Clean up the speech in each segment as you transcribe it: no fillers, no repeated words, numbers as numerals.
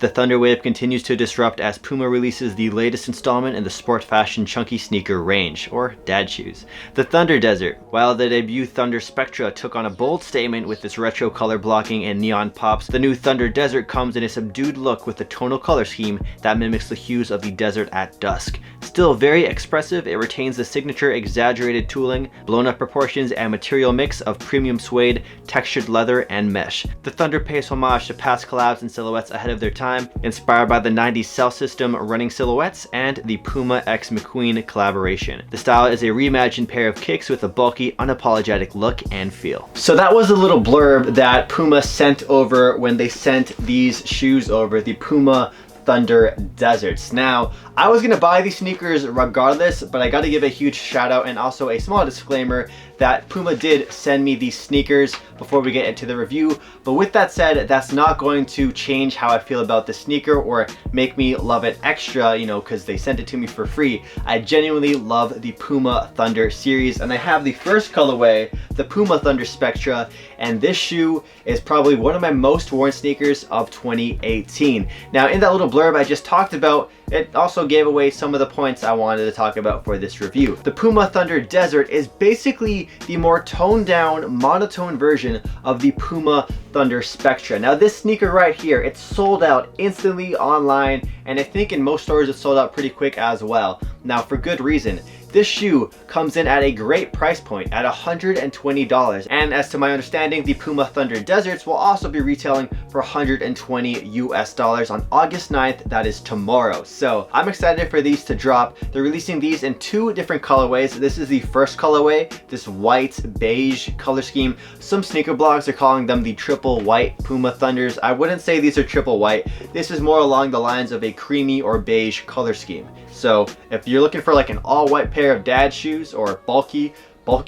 The Thunder wave continues to disrupt as Puma releases the latest installment in the sport fashion chunky sneaker range, or dad shoes. The Thunder Desert. While the debut Thunder Spectra took on a bold statement with its retro color blocking and neon pops, the new Thunder Desert comes in a subdued look with a tonal color scheme that mimics the hues of the desert at dusk. Still very expressive, it retains the signature exaggerated tooling, blown up proportions, and material mix of premium suede, textured leather, and mesh. The Thunder pays homage to past collabs and silhouettes ahead of their time, inspired by the 90s Cell System running silhouettes and the Puma x McQueen collaboration. The style is a reimagined pair of kicks with a bulky, unapologetic look and feel. So that was a little blurb that Puma sent over when they sent these shoes over, the Puma Thunder Deserts. Now, I was gonna buy these sneakers regardless, but I gotta give a huge shout out and also a small disclaimer that Puma did send me these sneakers before we get into the review. But with that said, that's not going to change how I feel about the sneaker or make me love it extra, you know, because they sent it to me for free. I genuinely love the Puma Thunder series, and I have the first colorway, the Puma Thunder Spectra, and this shoe is probably one of my most worn sneakers of 2018. Now, in that little blurb I just talked about, it also gave away some of the points I wanted to talk about for this review. The Puma Thunder Desert is basically the more toned down, monotone version of the Puma Thunder Spectra. Now this sneaker right here, it's sold out instantly online, and I think in most stores it's sold out pretty quick as well. Now for good reason. This shoe comes in at a great price point at $120, and as to my understanding, the Puma Thunder Deserts will also be retailing for $120 US on August 9th, that is tomorrow. So I'm excited for these to drop. They're releasing these in two different colorways. This is the first colorway, this white beige color scheme. Some sneaker blogs are calling them the triple white Puma Thunders. I wouldn't say these are triple white. This is more along the lines of a creamy or beige color scheme. So if you're looking for like an all-white pair of dad shoes, or bulky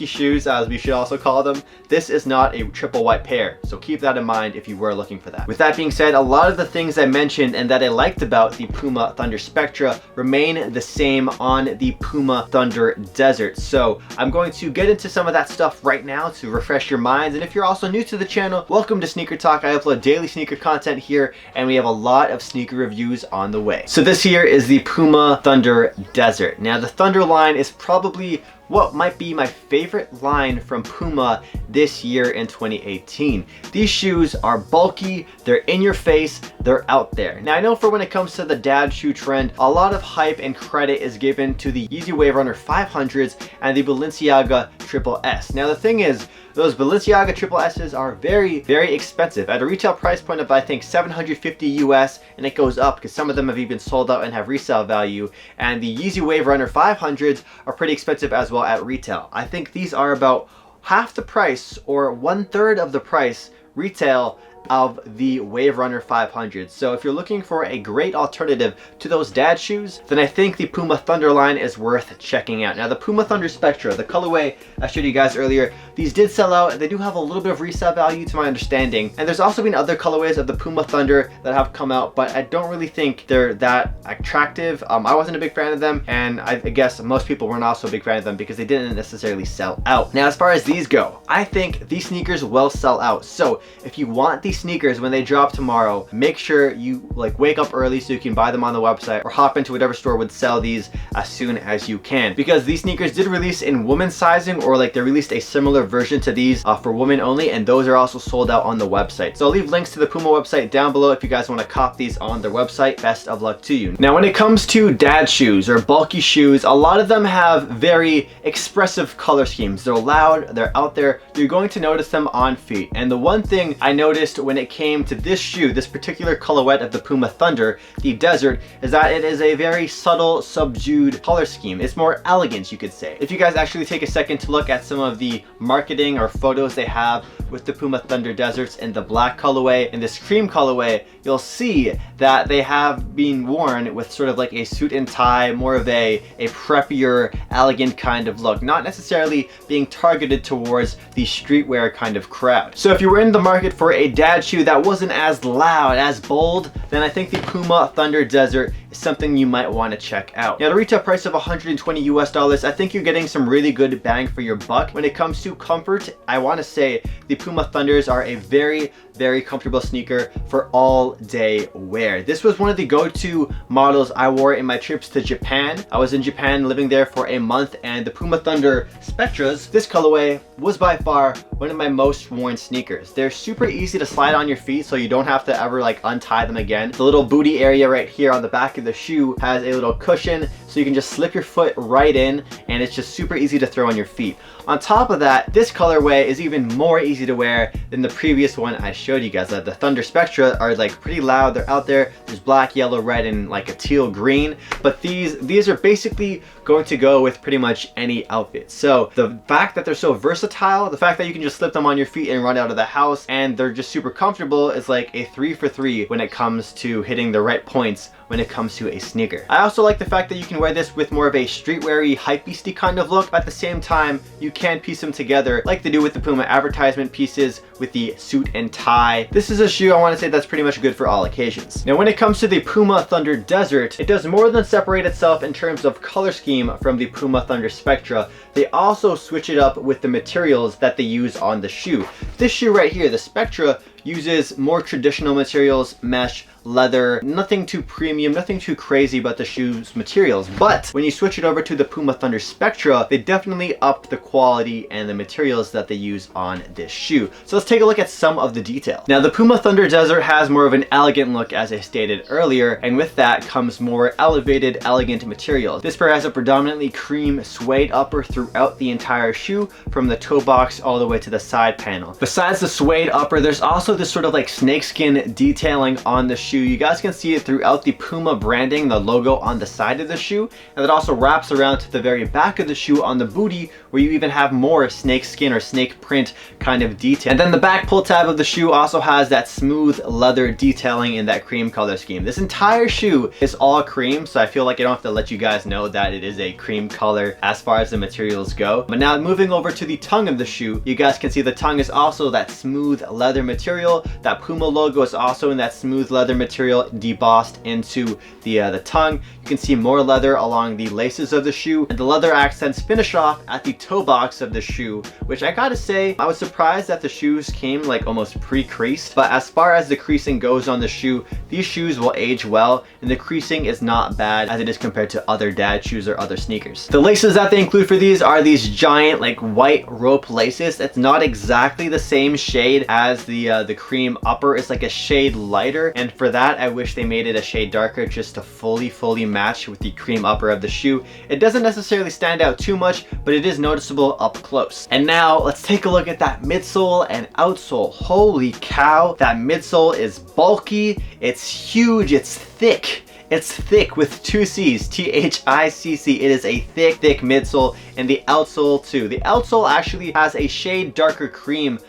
shoes as we should also call them, this is not a triple white pair, so keep that in mind if you were looking for that. With that being said, a lot of the things I mentioned and that I liked about the Puma Thunder Spectra remain the same on the Puma Thunder Desert. So I'm going to get into some of that stuff right now to refresh your minds. And if you're also new to the channel, welcome to Sneaker Talk. I upload daily sneaker content here, and we have a lot of sneaker reviews on the way. So this here is the Puma Thunder Desert. Now the Thunder line is probably what might be my favorite line from Puma this year in 2018. These shoes are bulky, they're in your face, they're out there. Now I know for when it comes to the dad shoe trend, a lot of hype and credit is given to the Yeezy Wave Runner 500s and the Balenciaga Triple S. Now the thing is, those Balenciaga Triple S's are very, very expensive at a retail price point of I think $750 US, and it goes up because some of them have even sold out and have resale value. And the Yeezy Wave Runner 500s are pretty expensive as well at retail. I think these are about half the price or 1/3 of the price retail of the Wave Runner 500. So if you're looking for a great alternative to those dad shoes, then I think the Puma Thunder line is worth checking out. Now the Puma Thunder Spectra, the colorway I showed you guys earlier, these did sell out. They do have a little bit of resale value to my understanding. And there's also been other colorways of the Puma Thunder that have come out, but I don't really think they're that attractive. I wasn't a big fan of them, and I guess most people weren't also a big fan of them because they didn't necessarily sell out. Now as far as these go, I think these sneakers will sell out. So if you want these sneakers when they drop tomorrow, make sure you like wake up early so you can buy them on the website, or hop into whatever store would sell these as soon as you can, because these sneakers did release in women's sizing, or like they released a similar version to these for women only, and those are also sold out on the website. So I'll leave links to the Puma website down below if you guys want to cop these on their website. Best of luck to you. Now when it comes to dad shoes or bulky shoes, a lot of them have very expressive color schemes. They're loud, they're out there, you're going to notice them on feet. And the one thing I noticed when it came to this shoe, this particular colorway of the Puma Thunder, the Desert, is that it is a very subtle, subdued color scheme. It's more elegant, you could say. If you guys actually take a second to look at some of the marketing or photos they have with the Puma Thunder Deserts in the black colorway and this cream colorway, you'll see that they have been worn with sort of like a suit and tie, more of a preppier, elegant kind of look, not necessarily being targeted towards the streetwear kind of crowd. So if you were in the market for a dad shoe that wasn't as loud, as bold, then I think the Puma Thunder Desert is something you might want to check out. Now, at a retail price of $120 US, I think you're getting some really good bang for your buck. When it comes to comfort, I want to say the Puma Thunders are a very, very comfortable sneaker for all day wear. This was one of the go-to models I wore in my trips to Japan. I was in Japan living there for a month, and the Puma Thunder Spectras, this colorway, was by far one of my most worn sneakers. They're super easy to slide on your feet, so you don't have to ever like untie them again. The little booty area right here on the back of the shoe has a little cushion, so you can just slip your foot right in, and it's just super easy to throw on your feet. On top of that, this colorway is even more easy to wear than the previous one I showed you guys. The Thunder Spectra are like pretty loud. They're out there. There's black, yellow, red, and like a teal green. But these are basically going to go with pretty much any outfit. So the fact that they're so versatile, the fact that you can just slip them on your feet and run out of the house, and they're just super comfortable is like a 3 for 3 when it comes to hitting the right points when it comes to a sneaker. I also like the fact that you can wear this with more of a streetwear-y, hypebeasty kind of look, but at the same time, you can piece them together like they do with the Puma advertisement pieces with the suit and tie. This is a shoe I want to say that's pretty much good for all occasions. Now, when it comes to the Puma Thunder Desert, it does more than separate itself in terms of color scheme from the Puma Thunder Spectra. They also switch it up with the materials that they use on the shoe. This shoe right here, the Spectra, uses more traditional materials, mesh, leather, nothing too premium, nothing too crazy about the shoe's materials. But when you switch it over to the Puma Thunder Spectra, they definitely up the quality and the materials that they use on this shoe. So let's take a look at some of the detail. Now, the Puma Thunder Desert has more of an elegant look, as I stated earlier, and with that comes more elevated, elegant materials. This pair has a predominantly cream suede upper throughout the entire shoe, from the toe box all the way to the side panel. Besides the suede upper, there's also this sort of like snakeskin detailing on the shoe. You guys can see it throughout the Puma branding, the logo on the side of the shoe, and it also wraps around to the very back of the shoe on the booty, where you even have more snakeskin or snake print kind of detail. And then the back pull tab of the shoe also has that smooth leather detailing in that cream color scheme. This entire shoe is all cream, so I feel like I don't have to let you guys know that it is a cream color as far as the materials go. But now moving over to the tongue of the shoe, you guys can see the tongue is also that smooth leather material. That Puma logo is also in that smooth leather material debossed into the tongue. You can see more leather along the laces of the shoe, and the leather accents finish off at the toe box of the shoe, which I gotta say, I was surprised that the shoes came like almost pre-creased. But as far as the creasing goes on the shoe, these shoes will age well, and the creasing is not bad as it is compared to other dad shoes or other sneakers. The laces that they include for these are these giant like white rope laces. It's not exactly the same shade as the cream upper. It's like a shade lighter, and for that I wish they made it a shade darker just to fully match with the cream upper of the shoe. It doesn't necessarily stand out too much, but it is noticeable up close. And now let's take a look at that midsole and outsole. Holy cow, that midsole is bulky, it's huge, it's thick. It's thick with 2 C's, T-H-I-C-C. It is a thick midsole, and the outsole too. The outsole actually has a shade darker cream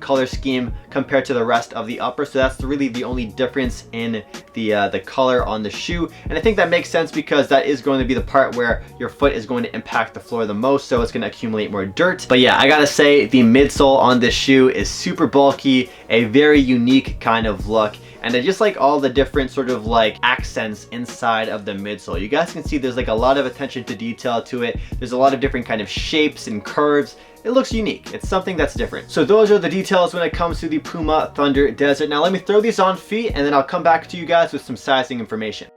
color scheme compared to the rest of the upper, so that's really the only difference in the color on the shoe. And I think that makes sense because that is going to be the part where your foot is going to impact the floor the most, so it's going to accumulate more dirt. But yeah, I gotta say the midsole on this shoe is super bulky, a very unique kind of look. And I just like all the different sort of like accents inside of the midsole. You guys can see there's like a lot of attention to detail to it. There's a lot of different kind of shapes and curves. It looks unique. It's something that's different. So those are the details when it comes to the Puma Thunder Desert. Now let me throw these on feet, and then I'll come back to you guys with some sizing information.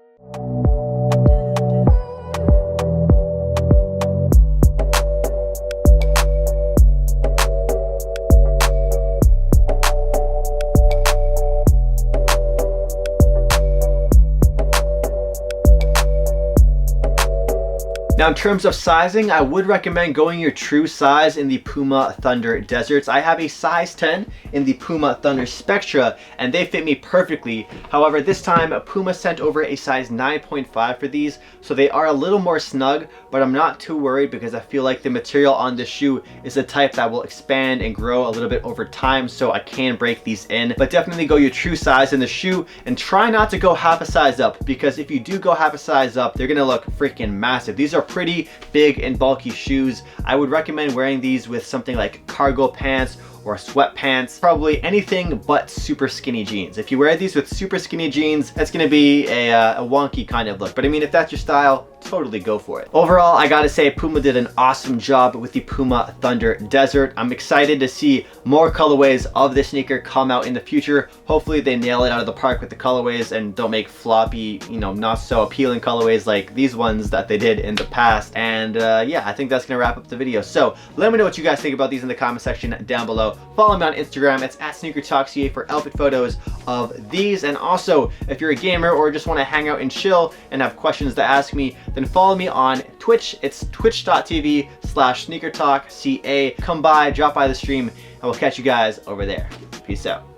Now, in terms of sizing, I would recommend going your true size in the Puma Thunder Deserts. I have a size 10 in the Puma Thunder Spectra, and they fit me perfectly. However, this time Puma sent over a size 9.5 for these, so they are a little more snug, but I'm not too worried because I feel like the material on this shoe is the type that will expand and grow a little bit over time, so I can break these in. But definitely go your true size in the shoe, and try not to go half a size up, because if you do go half a size up, they're gonna look freaking massive. These are pretty big and bulky shoes. I would recommend wearing these with something like cargo pants or sweatpants, probably anything but super skinny jeans. If you wear these with super skinny jeans, that's gonna be a wonky kind of look. But I mean, if that's your style, totally go for it. Overall, I gotta say Puma did an awesome job with the Puma Thunder Desert. I'm excited to see more colorways of this sneaker come out in the future. Hopefully they nail it out of the park with the colorways and don't make floppy, you know, not so appealing colorways like these ones that they did in the past. And yeah, I think that's gonna wrap up the video. So let me know what you guys think about these in the comment section down below. Follow me on Instagram, it's at SneakerTalk for outfit photos of these. And also, if you're a gamer or just wanna hang out and chill and have questions to ask me, then follow me on Twitch. It's twitch.tv/SneakerTalkCA. Come by, drop by the stream, and we'll catch you guys over there. Peace out.